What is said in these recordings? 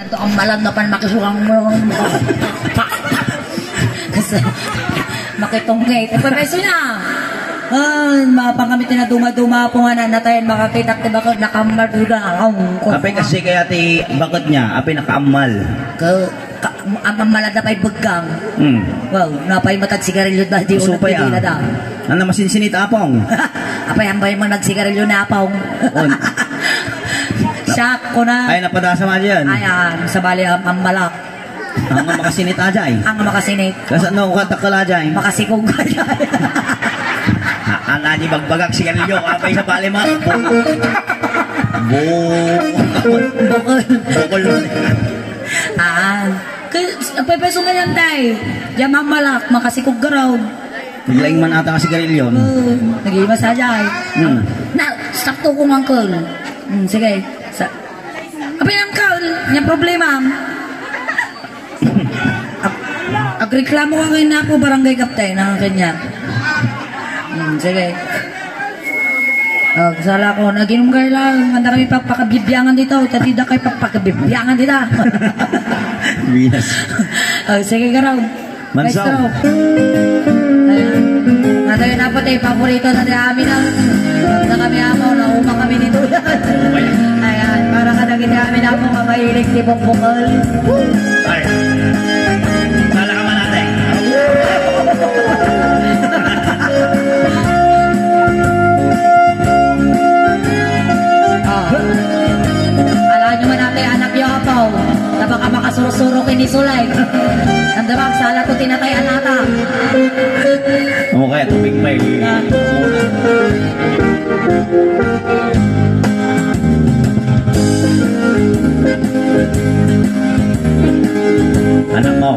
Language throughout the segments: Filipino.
Ito ang malam na pan makisuang mo. Kasi makitungit. Peso niya. Mapang kami tinaduma-duma po nga na natayan makakita ko bakit nakamarduda. Apay kasi kaya ti bakit niya, apay nakaamal. Ang malad na pa'y begang. Wow, napa'y matag sigarilyo na di unang pili na daw. Ano masinsinit apong? Apay ang bay mga nagsigarilyo na apong. Siyak ko na. Ay, napadasa mo dyan. Ayan, sa bali ang malak. Ang makasinit ajay. Ang makasinit. Kasi ano ko katakala ajay? Makasikog ka dyan. Ang ani bagbagak sigarilyo, apay sa bali mo. Bukol. Apay peso nga yan tay. Diyan ang malak, makasikog ka raw. Naglaing man ata nga sigarilyo. Nag-iwas ajay. Sakto kong uncle. Sige. Apay uncle, yung problema. Agreklamo ka ngayon na ako barangay kaptay na kanya. Sige. Sala ko, naginom kayo lang. Manda kami pagpakabibiyangan dito. Tatida kayo pagpakabibiyangan dito. Binas. Sige ka raw. Mansaw. Ayan. Natayo na po tayo, paborito na tayo amin na. Na kami ako, naumang kami nito. Ayan, para ka naging amin ako, mamahilig si Bukbukal. Ay. Sala ka man natin. Alam nyo man natin, anak yung apaw. Na baka makasurusuro kinisulay. Nandamang sala ko tinatayan nata. Oo kaya tubig pa anak mo.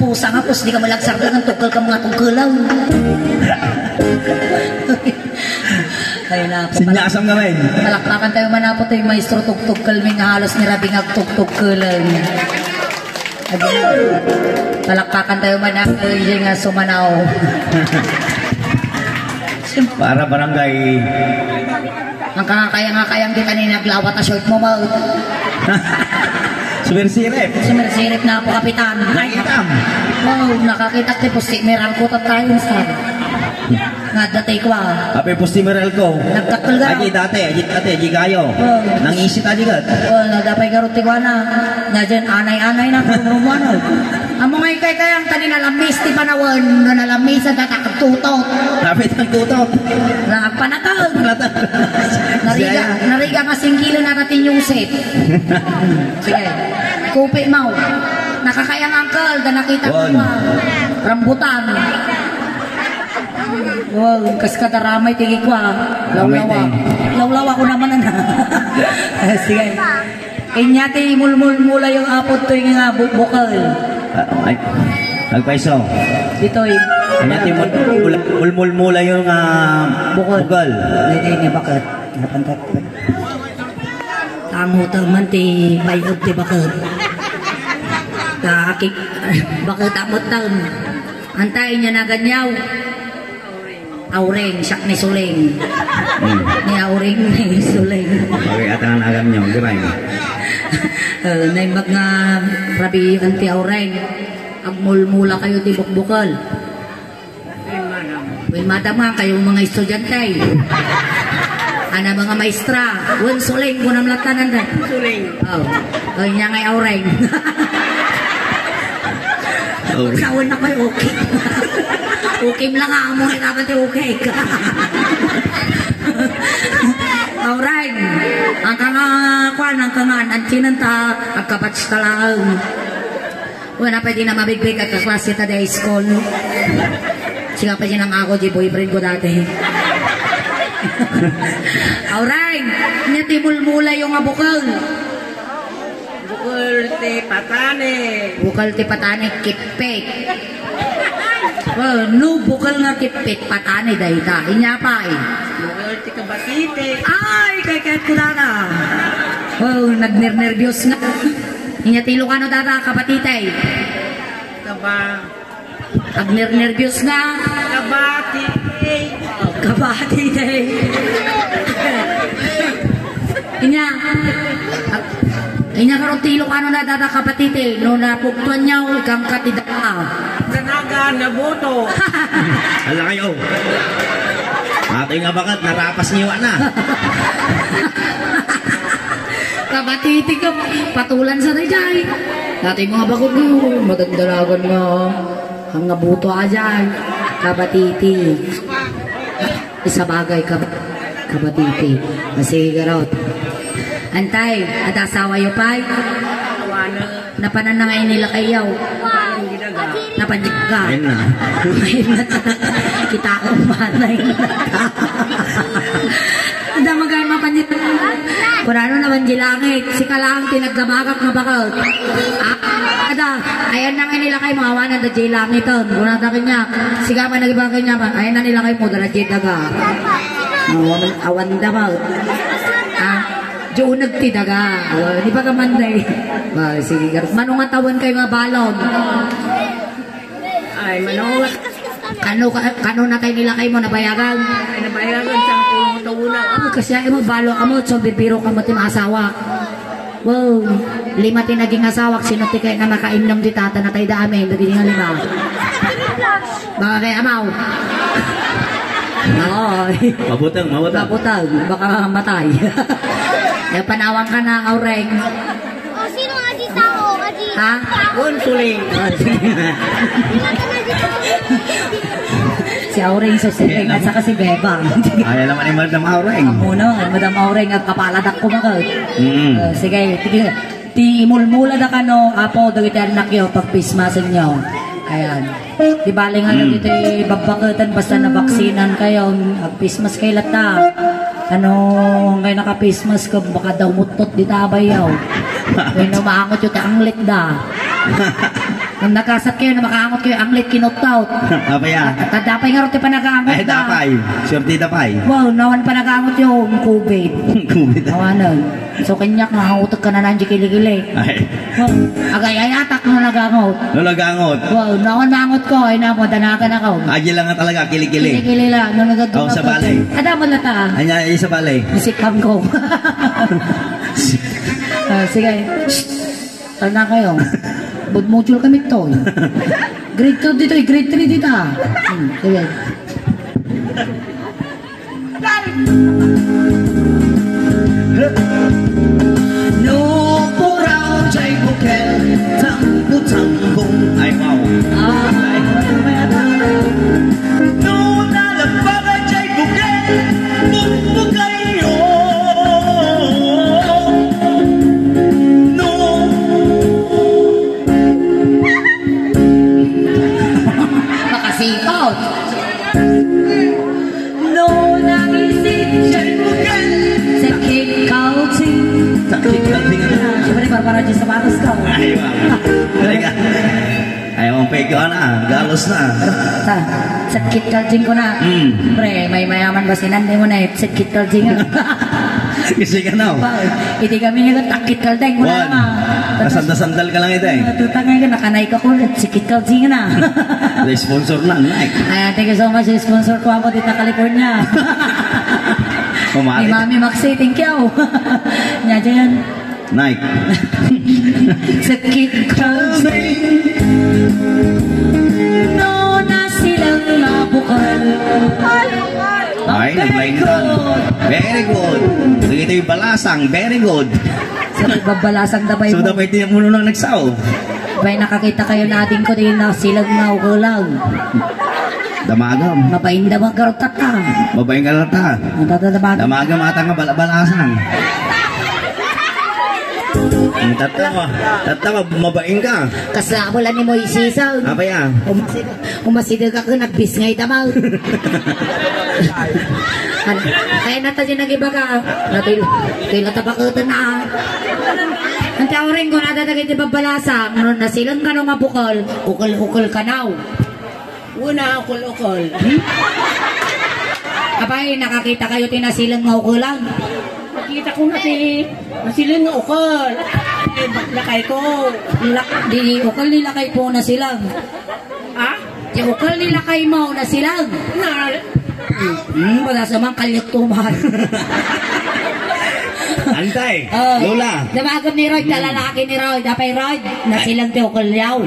Pusa nga pus, di ka malagsak ng tukal ka mga tungkulaw. Ayun na po. Sinyasam ka rin. Palakpakan tayo manapot tayo maestro tuktukal may halos ni Rabing agtuktukalan. Palakpakan tayo manapot yung sumanaw. Para barangay. Ang kakakayang kita ni naglawat na short mo mo. Sumirsirip. Sumirsirip na po kapitan. Nakitam. Wow, nakakita ko po si Meral ko tayo sa nga datay ko Ape pusti meral ko. Nagtakal ka. Aji dati, kayo. Nang isit aji kat. Nadapay garuti ko na. Nga dyan, anay-anay na rumano. Amo ngay kayang kanina lamis ti panawan na nalamis sa tataktutot. Napit ang tutot. Panatag. Nariga nga singkilo na natin yung set. Sige. Kupi mau. Nakakayang uncle na nakita ko rambutan. Wow, kas kadaramay tigi ko Lawlawa ko naman na. Sige. Inyati mulmul-mula yung apod to yung bukal. Ay, nagpaiso. Dito Inyati mulmul-mula yung bukal. Ini bakit? Napantat. Tango man ti bayod ti bakit. Takik bakit amot taon. Antayin niya na ganyaw. Aureng, siyak ni Suling. Ni Aureng ni Suling. Okay, atangan agam niyo, giray. Naimag nga rabi anti Aureng. Agmulmula kayo di bukbukal. Well, madam nga kayong mga estudyante. Ana mga maestra. Wen Suling, kunam latanan na. Suling. Oh, niya ngay Aureng. Sawan na kayo, okay. Okay lang nga mo, hirapan tayo okay ka. Alright. Ang kangakuan, ang kangan, ang kinanta, ang kapats talang. Wala pwede na mabigbig at kaklase ta day school. Siga pa din ang ako, di boyfriend ko dati. Alright. Natibulmula yung abukal. Bukal ti patane. Bukal ti patane, kipik. No, bukal nga kipik, patane dahi ta. Inya pa Bukal ti kabatite. Ay, kaya ko na. Nagnernervyos nga. Inya tilo ka no data, kapatitay. Kaba. Agnernervyos nga. Kabatite. Kabati day. Inya. Inya karong tilo ano na dada kapatite no na pugtuan niya ikang katida. Nanaga na boto. Hala kayo. Ato nga bakat, narapas niwa na. Kapatite ka patulan sa dayjay. Dati mga bakod no, madagdalagan nga. Ang nabuto ajan. Kapatite. Isa bagay kapatite. Kasi garot. Antay, at asawa yo pay. Tawanan. Napanan na ngayon nila kayaw. Ang ginaga. Napanjik ka. Ayun na. Ngayon na kita akong manay na. Ada magay mapanjik. Kung ano naman di langit, si kalang tinagdamagak na bakal. Ada, ayan na ngayon nila kayo mga wanan da di langit. Kung natakin niya, sigaman nagibagay niya pa. Ayan na nila kayo mo, dala di daga. Awan damag. Diyo nagtidaga. Di ba kamanday? Sige, manong atawan kayo nga balon. Ay, manawat. Kano na tayo nila kayo mo nabayagan? Ay, nabayagan siyang pulong tauna. Kasi ay mo balo ka mo, so bibiro ka mo tim asawa. Wow, 5 tinaging asawa, sino ti kayo na nakainom di tata na tayo dami, naging nga 5. Baka kay amaw. Ay. Mabutang. Mabutang, baka matay. Eh, panawang ka na, Aureng. Oh, sino nga di tao? Ha? Gunsuling. Si Aureng sa sibig at saka si Bebang. Ayaw naman ni Madam Aureng. Muna, Madam Aureng at kapaladak ko mga. Mm. Sige, ti mulmula na ka no, apo, dagiti anak yo, pagpismasan nyo. Ayan. Di bali nga na dito babakatan basta na vaksinan kayo, magpismas kay lata. Ano, ngayon naka-pismas ka, baka daw mutot di tabay yaw. Ngayon maangot yung anglit da. Kung nakasat kayo na makaangot kayo, anglit kinot-out. Apa ya? At dapay nga rin pa nag-aangot Ay, da. dapay. Surti dapay. Wow, nawan pa nag-aangot yung COVID. Kumit. Nawanan. So, kanyak nga, utag ka na nandiyo kiligili. Ay. Wow, agay atak na nag-aangot. Nulagangot. Wow, nawan maangot ko, ay na mo, danagan ako. Aji lang nga talaga, kilikili. Kiligili lang, nung nagagawin Oh, sa balay. Ada mo na ta. Anya, isa balay. Isikam ko. Sige. Tanda kayo. Bud module kami to. Grade 2 dito, grade 3 dito. Sige. No purao chay bukel, tangku-tangkung. Ay, wow. No nalapada chay bukel, bumbukayo. No. Makasikot. No nangisip chay bukel, sakit kauting. Sakit kalting. Siyempre, para dyan sa batas ka. Ay, wow. Talaga. Ay, mong peke na, galos na. Sakit kalting ko na. Pre, may mayaman ba sinanday mo na sakit kalting. Kasi ka na. Hindi kami nga takit kalting ko na naman. Kasandal-sandal ka lang ito eh. Tutangay ka, nakanay ka ko, sakit kalting na. May sponsor na, Nike. Ay, thank you so much, sponsor ko ako dito California. Ni Kumari. Mami Maxi, thank you. Nya dyan. Nike. Sakit kalting. No na silang nabukal. Ay, nag-line down. Very good. Sige ito yung balasang. Very good. Sa pagbabalasang dabay So, mo. dapat ito yung muno ng nagsaw. Bay nakakita kayo natin ko din na silang naukulang. Damagam. Mapainda magkarotat ka. Babayang ka lata. Natatatabagan. Damagam ata nga balasan. Tatawa, mabaing ka. Kasabulan ni Moises. Apa yan? Umasidag ako nagbis ngay tamaw. Kaya natin nag-iba ka. Kaya natabakatan na. Ang tawrin ko natatagay di babalasa. Ngayon na silang ka nung mabukol. Ukol-ukol ka na. Una, ukol-ukol. Abay, nakakita kayo tinasilang nga ukulang. Nakita ko na masilin ng ukol. Eh, lakay ko. Di ukol nilakay po na silang. Ha? Di ukol nilakay mo na silang. Na, Wala sa mga kalyot tumahan. Antay, Oh. Lola. Damagam ni Roy, kalalaki ni Roy. Dapay Roy, nasilang tiukol yaw.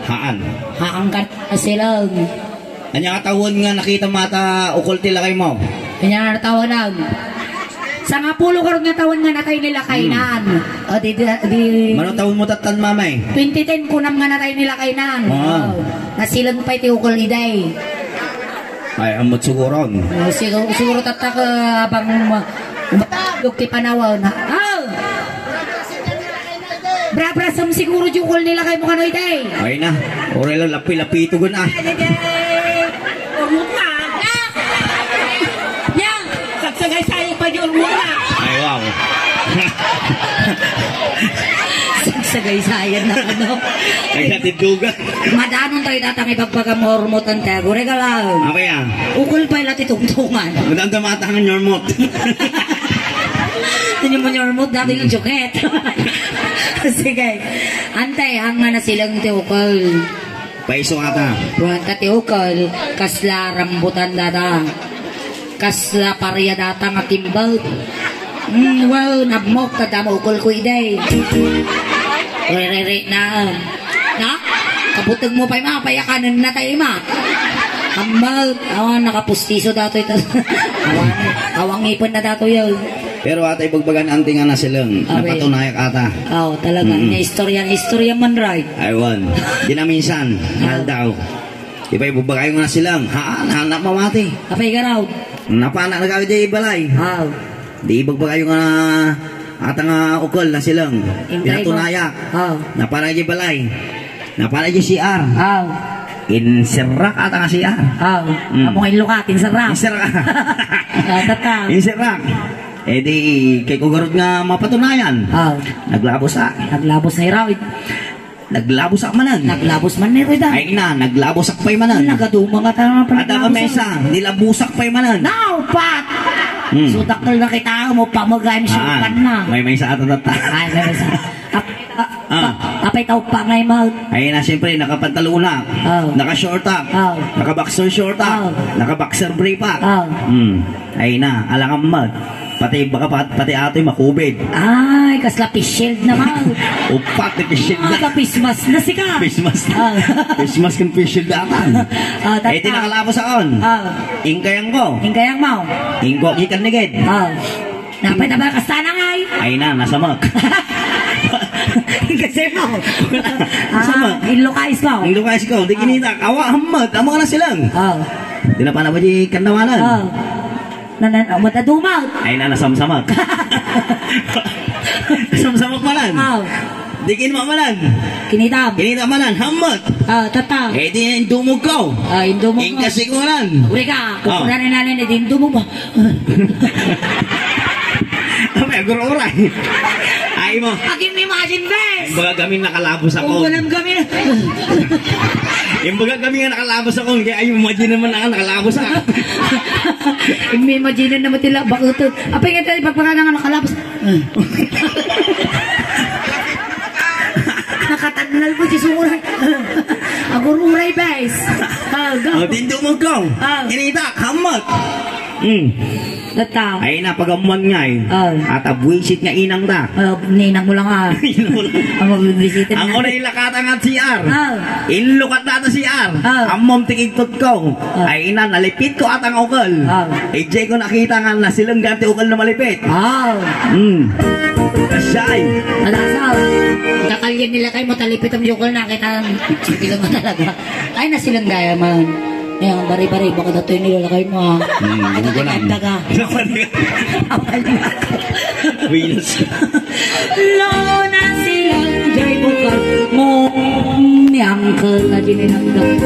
Haan. Haangkat nasilang. Anya katawon nga nakita mata ukol tila kay mo. Kanya natawanan. Sa nga pulo karon nga tawon nga natay nila kainan. O di Mano tawon mo tatan mamay? 2010 kunam nga natay nila kainan. Ah. Nasilang pa'y tiukol iday. Ay, amot suguron. Siguro tatak abang umatulog ti panawaw na. Oh! Bra-brasam siguro jukol nila kay mo kanoy day. Ay na, ore lang lapi-lapi ito gun ah. Urmut na. Yang! Sagsagay sa'yo pa di urmut na. Ay, wow. Sagay-sayan na ano. Ay, natidugan. Madanon tayo datang ipagpagamormotan tayo. Gure ka lang. Okay ah. Ukol pa ila titungtungan. Madang tamatangan your mot. Tinyo mo yormot dati yung joket. Sige. Antay, hanga na silang tiukol. Paiso ata. Buwan ka tiukol. Kasla rambutan data. Kasla parya data nga timbal. Well, nabmok ka damo ukol ko iday. Re na. Na? Kabutag mo pa yung mga payakanan na tayo ma. Ambal. Awan, nakapustiso dato ito. Awang ipon na dato yun. Pero ata ibagbagan anting nga na silang. Okay. Napatunayak ata. Oo, talaga. Istorya man right. Aywan. Di na minsan. Hal daw. Di ba ibagbagay mo na silang. Haan, hanap mamati. Kapay ka raw. Napana na kagad yung ibalay. Oo. Di ibagbagay nga ata nga ukol na silang. Pinatunayak. Oo. Napana yung balay. Napana yung CR. Oo. Inserak ata nga CR. Oo. Amo ngayon lukatin sa rap. Inserak. Tatang. Inserak. Eh di, kay kugarod nga mapatunayan. Oo. Naglabos sa. Naglabos na raw. Naglabos sa manan. Naglabos man ni Rida. Ay na, naglabos sa pay manan. Nagadumang ka tayo ng Ada ka mesa, nilabusak pay manan. Now, Pat! Sudakal na kita mo, pamagay mo siya pan na. May sa ato data. Ay, may isa. Apay tao pa ngay mahal. Ay na, siyempre, nakapantaluna. Oh. Naka-short up. Oh. Naka-boxer short up. Oh. Naka-boxer brief up. Oh. Ay na, alang mag. Pati ato'y makubid. Ay, kasla shield naman. Upat na pishild na. Kapismas na si ka. Pismas na. Pismas kang pishild datan. Eh, di nakalabos akon. Ingkayang ko. Hingkayang mo. Ingko, ikan nigid. Napay na ba kastana ngay? Ay na, nasa mag. Kasi mo. Sama. Inlokais mo. Ang lukas ko, di kinita. Awa, hamad. Amo ka na silang. Di na pa na ba di kandawanan? Matadumaw. Ay na, nasamsamag. Nasamsamag malan. Di kinmamalan. Kinitam. Kinita malan, hamad. Tatang. Eh, di indumog ko. Indumog mo. Ingkasi ko malan. Uri ka, kukunanin natin, indumog mo. May aguro-uray. Ay mo. Akin may imagine, bes! Yung baga gamin nakalabos ako. Kung walang kami na. Yung baga gamin nga nakalabos ako. Kaya ay imagine naman na nakalabos ako. May imagine naman tila, bakutod. Apay nga tayo, pagpakanan nga nakalabos. Nakatanal mo, jisuray. Agururay, bes! Tindumog ko. Kinita, hamad. Tatang. Ay napagamuan nga eh. At abwisit nga inang ta. Ninang mo lang ha. Ang magbibisitin Ang una ilakata nga CR. Inlukat na ito CR. Ang mom tikigtot ko. Ay ina, nalipit ko at ang ukol. Eh Jay ko nakita nga na silang ganti ukol na malipit. Asyay. Alasaw. Kakalyan nila kayo matalipit ang ukol na kita. Sipilo mo talaga. Ay na silang gaya man. Yang bari-bari, baka dato yung nilalakay mo ha. Ganda ka. Venus. Lona silang jay bukal mo. Niyangkal na dininanggang.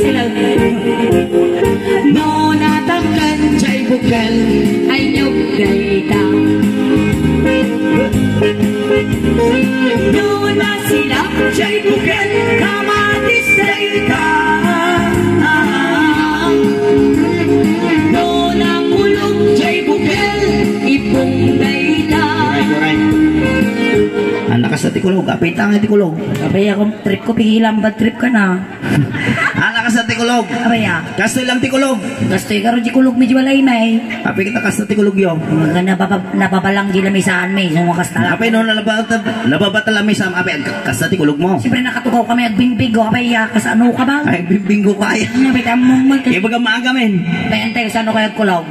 Silang Nona takkan jay bukal ay nyugay ka. Nona silang jay bukal kamatis na ka. Lola mulog jay bukal ipong dayta. Anak ka sa tikulog, apitang tikulog. Abay akong trip ko, pigilan bad trip ka na. Anak ka sa tikulog. Abay Kastoy lang tikulog. Gastoy ka rin di kulog medyo walay may. Api kita ka sa tikulog yo. Napabalang gila may saan may, yung wakas tala. Api no, nababatala may sa api, ka sa tikulog mo. Siyempre nakatugaw kami, agbingbig ko, abay kas ano ka ba? Ay, bibinggo ka ay. Abay tamong mag... Ibaga maaga men. Bayantay, sa ano kaya kulog?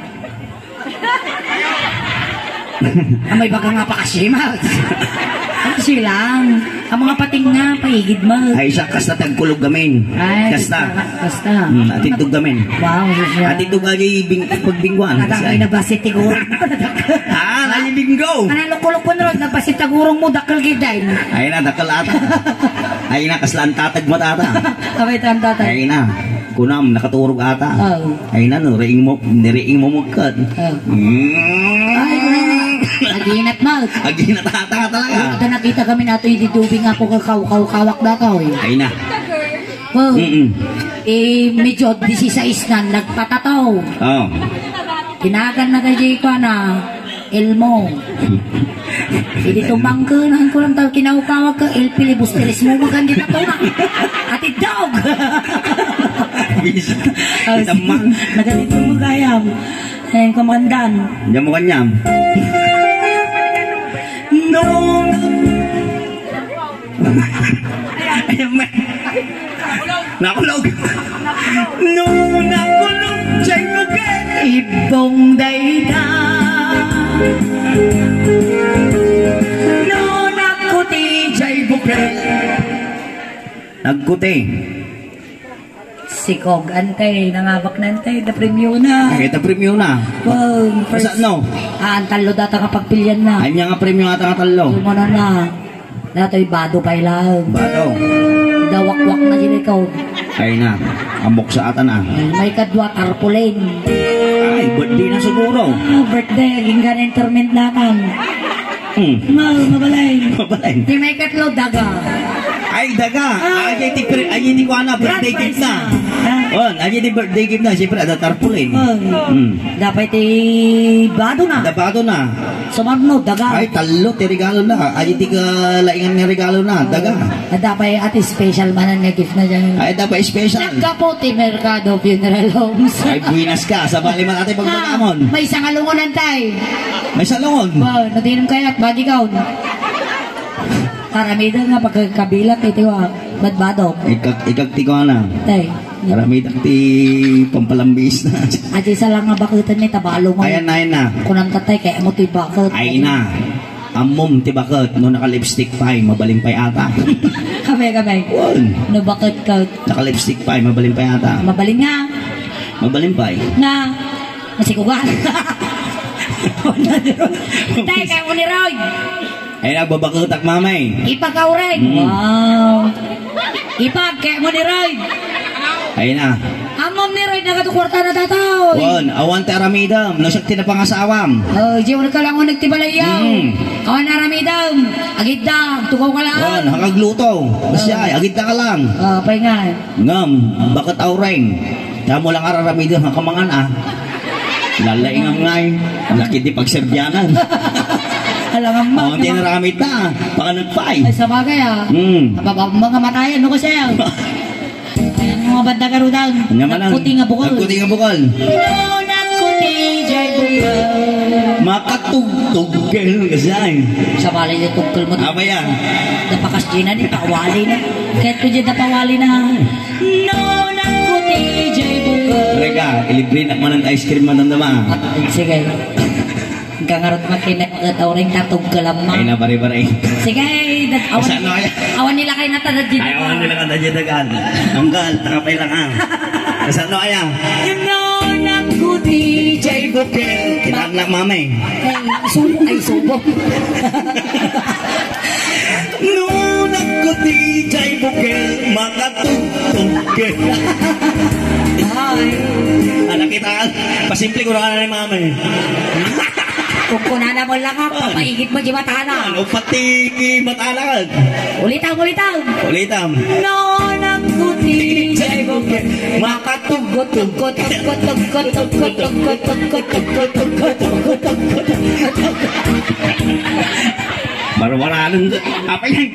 Amay baga nga pa kasi, Max. Kasi lang. Ang mga pating nga, paigid mo. Ay, siya kasta tagkulog gamin. Ay, Kasta. Kasta. Atitog gamin. Wow, siya. Atitog ay pagbingguan. Nakakay na basit tigurong. Nalibinggo. Analukulok po na rin, nagbasit tagurong mo, dakal giday. Ay na, dakal ata. Ay na, kaslaan tatag matata. Kabay tan tatay. Ay na. Kunam, nakaturog ata. Oh. Ay na, no, riing mo mugkat. Aginat mo. Aginat ata talaga. Ito nakita kami nato yung didubing ako kawak na ka. Ay na. Oh. Medyo 16 na nagpatataw. Oh. Tinagan na kayo ko na Elmo. Hindi tumangkan ko lang tawag kinawag ka El Pilibusteris mo maganda na to na. Ati dog. Itamang. Naganito mo gayam. Ayun komandan. Diyan mo kanyam. No. Nakulog. No, nakulog. Chay mo ka. Ibong dayda. No, nakuti jay bukret. Nagkuti. Sikog antay, nangabak na antay, na premyo na. Kita premyo na. Wow, first. Saan no? Ang talo data kapag pilyan na. Anya nga premyo ata nga talo. Sumo na. Dato'y bado pa ilang. Bato. Dawak-wak na din ikaw. Ay na. Amok sa ata na. May kadwa tarpulin. Ay, birthday na siguro. Birthday, hingga na interment natin. Mabalay. Mabalay. Di may katlo daga. Ay, daga. Ay, di ko na. Birthday gift na. Oh, ay, di birthday gift na. Siyempre, ada tarpulin. Dapat bado na. Dabado na. Sumarno, daga. Ay, talo, ti regalo na. Ay, di ka laingan nga regalo na. Daga. Dapat ati special manan nga gift na dyan. Ay, dapat special. Nagkaputi Mercado Funeral Homes. Ay, buinas ka. Sabali man natin pagbagamon. May isang alungonan tay. May salungon. Wow, natinong kaya at bagi gown. Karamida nga pagkakabilat ito yung badbadok. Ikagti ko na. Tay. Karamida ti pampalambis na. At isa lang nga bakutan ni tabalo mo. Ayan na. Kunang tatay kaya mo ito bakit. Ay na. Amom ti bakit. No naka-lipstick pa mabaling pa yata. Kamay. No bakit ka? Naka-lipstick pa mabaling pa yata. Mabaling nga. Mabaling pa Nga. Masikugan. Tay, kaya mo ni Roy. Ay nagbabakutak mamay. Ipagaw rin. Wow. Ipag, kaya mo ni Roy. Ay na. Amom ni Roy, nagatukwarta na tataw. Wan, awan ti aramidam. Nasakti na pangasawam. Oh, di mo nagkalang mo nagtibalayaw. Awan na aramidam. Agid da, tukaw ka lang. Wan, hakagluto. Masya, agit na ka lang. Pay nga. Ngam, bakit aureng? Tamo lang araramidam, hakamangan ah. Lalaing ang ngay. Laki di pagserbyanan. Alam ang Ang tinaramit na. Baka nagpay. Ay, sa bagay mga matayan, no kasi yan. Ayan, mga banda karudan. Nagkuti nga bukol. Nagkuti nga bukol. No, nagkuti, jay bukol. Makatugtugkel kasi ay. Sa balay na tugkol mo. Apa yan? Napakas dyan na, napawali na. Kahit ko dyan napawali na. No, nagkuti, jay bukol. Mereka, ilibre na man ang ice cream man ang dama. Sige. Kangarot makinig at awring tatog kalamang. Ay na pare-pare. Sige, awan nila kayo natanad dito. Ay, awan nila ka dyan dagan. Anggal, takapay lang ah. Kasano kaya? You know, nagkuti, jay bukil. Kitaan lang mamay. Ay, subo. No, nagkuti, jay bukil, makatugtugkel. Ay. Anak kita, pasimple ko na ni mamay. Kung kunana mo lang ako, papaigit mo di matana. Ano pati matalag? Ulitam. No, nagkuti, jay bukil, makatugot. Marwaranan. Apa yan?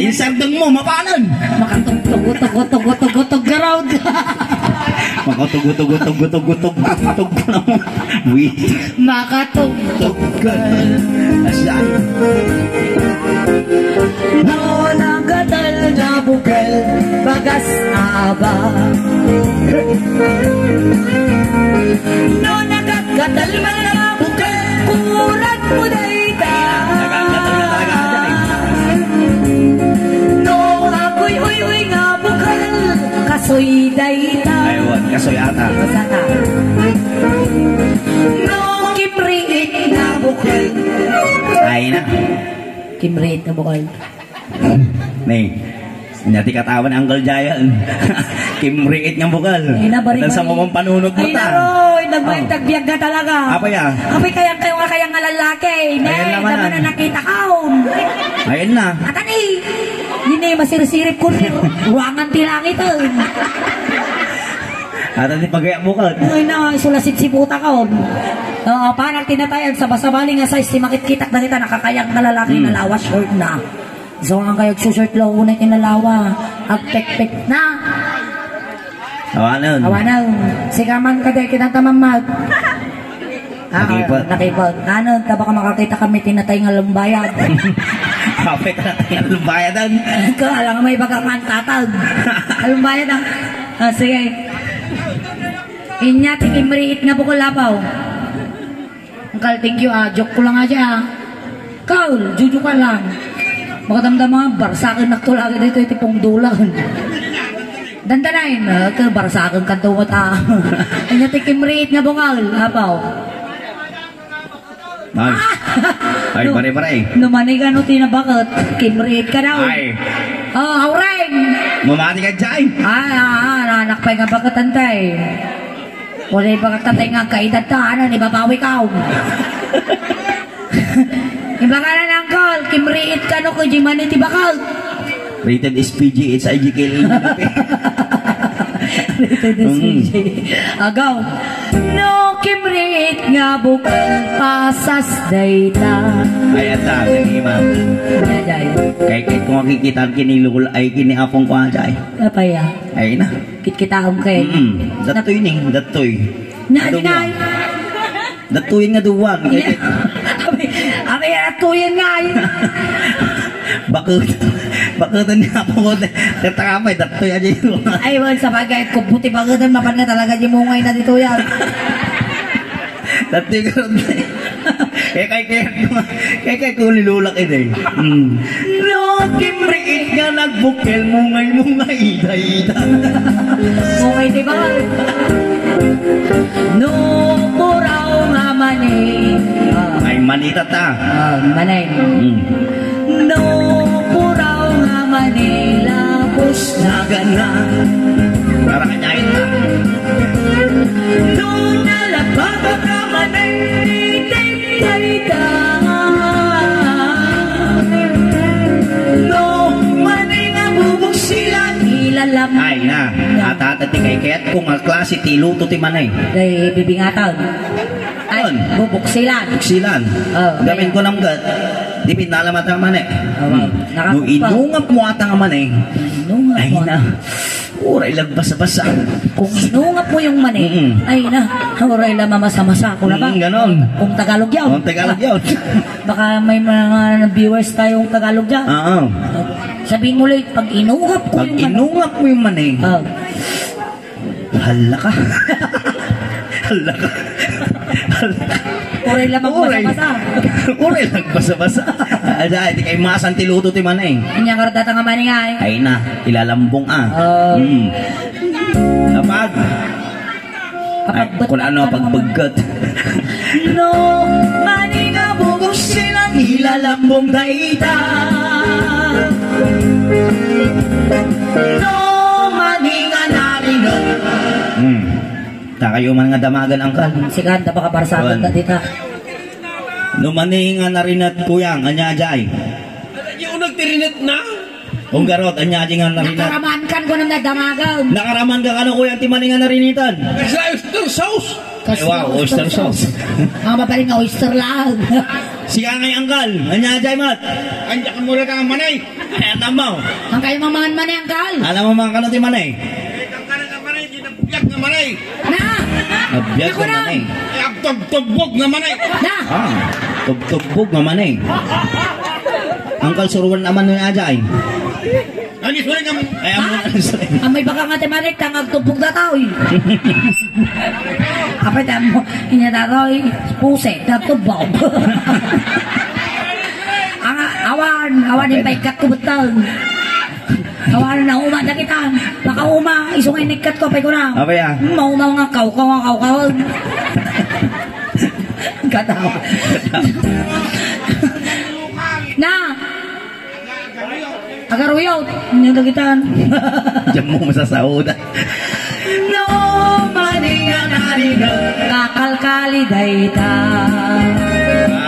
Inserdong mo, mapanan. Makatugutog garawd. Makatugutog na mo. Makatugtog. Asyan. No nagatal na bukal bagas aba. No nagagatal man na bukal kurat mo dayta. No ako'y uy nga bukal kasoy dayta. Ayun, kasoy ata. Masata. No kimriit na bukal. Ay na. Kimriit na bukal. Nih, nyati katawan Uncle Giant. Kimriit ng bukal. Dahil sa mga panunod mo ay ta. naroy, nagbayag-tagbiag ka talaga. Apa ya? Apay kayang nga lalaki. Ayan naman Naman na nakita kaon. Ayun na. At ani, yun eh, masirisirip ko rin. Ruangan tilangit eh. At ang pagaya bukal. Ay na, isulasit si puta kaon. Parang tinatayan sa basabali nga size, si makit-kitak na kita, nakakayang na lalaki na lawa, short na. So ang kayag short law, unay kinalawa. Agpek-pek na. Awanan. Awanan. Sigaman ka dahil kinatamamag. Nakipot. Nakipot. Ano, baka makakita kami tinatay nga lumbayad. Kapit na tayo lumbayadan. Alam nga may bagang tatag. Lumbayad ang. Sige. Inyati kimriit nga bukol lapaw. Uncle, thank you joke ko lang aja Kaul, juju ka lang. Makadamdam mga barsakin nagtulagi dito itipong dulang. Dandanain, ke barsakin kantungot Inyati kimriit nga bukol lapaw. Ay, pare-pare. Numani ka no tinabakot. Kimriit ka daw. Ay. Aureng. Mamati ka dyan. Anak pa nga bakatantay. Wala ba katatay nga kaedad ta, ano, ibabawi ka. Iba ka na ng call, kimriit ka no, kung jimani tibakal. Rated SPG, it's IGK. Rated SPG. Agaw. No, kimriit nga bukal pasas dayta. Ay, ata, kanima. Kahit kung makikita kinilul ay kiniapong ko ajay. Apa ya? Ay na. Kit-kitaong kay. Datoy ning, datoy. Na. Datoy nga duwan. Abi atuyin nga. Bakutan niya po ko. Tatakapay, datoy aja yun. Ay, well, sa bagay, kung puti bakutan, mapan nga talaga yung mungay na dito yan. Datoy ka rin. Kaya ko nilulak ito eh. No, kimriit nga nagbukel, mungay, ida. Mungay, di ba? No, puraw nga manay. Ay, manita ta. Manay. No, puraw nga manay, lapos na ganan. Para kanyain ta. No, nalababa ka manay, itik-tayta. No, manay nga bubog sila, ilalam. Ay na, atatati kay kaya't kung ang klase tiluto ti manay. Day bibingatan. Ay, bubog sila. Silan. Gamin ko ng gat. Di pinalamat ang manay. No, inungap mo atang manay. Ay na. Uray lang basa-basa. Kung inungap mo yung mani, ay na, uray lang mamasa-masa ko na ba? Ganon. Kung Tagalog yaw. Kung Tagalog yaw. Baka may mga viewers tayong Tagalog dyan. Oo. Sabihin mo ulit, pag inungap ko Pag yung mani. inungap mo yung manay, hala ka. Hala ka. Uray lang mamasa-masa. Uray lang basa-basa. Ada, di kay masan tiluto ti manay. Inyang karadata nga mani nga eh. Ay na, ilalambong Kapag ay, kung ano pagbagat. No, mani nga bubog silang ilalambong daita. No, mani nga narinod. Takayo man nga damagan ang kan. Siganda baka para sa akin na dita. Lumani nga narinat kuyang, anya jay. Yung nagtirinit na? Kung garot, anya jay nga narinat. Nakaraman kan ko nang nadamagan. Nakaraman ka ano kuyang timani nga narinitan. Kasi oyster sauce. Ay, wow, oyster sauce. Ang mapaling nga oyster lang. Si angay angkal. Anya jay mat. Anja ka mula ka manay. Ay atam mo. Ang kayo mamangan man ang kal. Alam mo mga kanoti manay. Ang kanan ka manay, ginabugyak na manay. Na! Abiyag Ako na na! manay. Tubog na manay. Na! Tubtubog na manay. Angkal suruan naman nun ajay. Ani sulit ka. Ay amo na. May baka nga temanik tangag tupog na tao eh. Apa mo, inyataroy, puse, tatubog. Awan yung paikat ko butang. Awan na uma na kita. Baka uma, isungay nikat ko, pay ko na. Apa ya? Mauna nga kaw. Katawa. Na! Agaruyot, hindi na kitaan. Diyan mo masasahod. No, mani ang narinig, kakalkali dayta.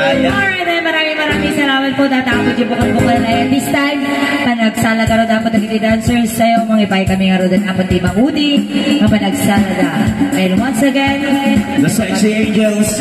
Alright, maraming salamat po. Tatapos yung bukal-bukal na yan. This time, panagsalaga ro dapat ang dancers sa'yo. Mangipay kami nga ro din apat di maudi. Panagsalaga. And once again, The Sexy Angels.